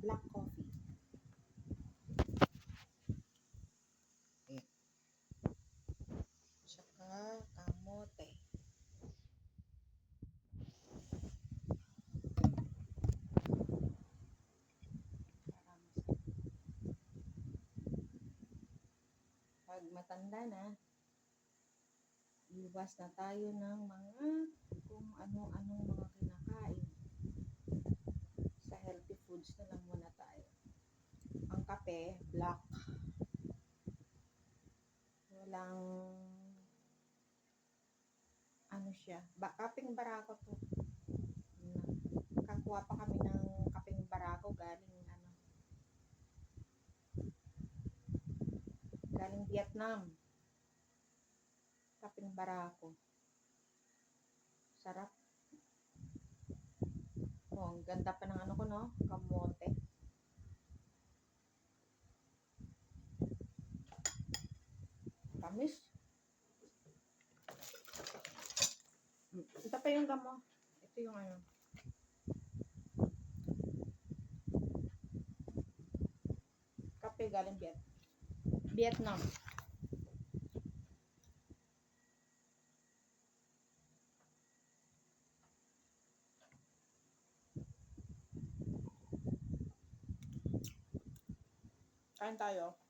black coffee. Ayan. Tsaka kamote. Pag matanda na, iwas na tayo ng mga kung ano-anong mga kinakain. Sa healthy foods na lang muna tayo. Ang kape, black. Walang ano siya. Kapeng barako to. Kakuha pa kami ng kapeng barako galing Vietnam. Kapeng barako. Sarap. Oh, ang ganda pa ng ano ko, no? Kamote. Tamis. Ito pa yung gamo. Ito yung ano. Kape galing Vietnam. Kain tayo.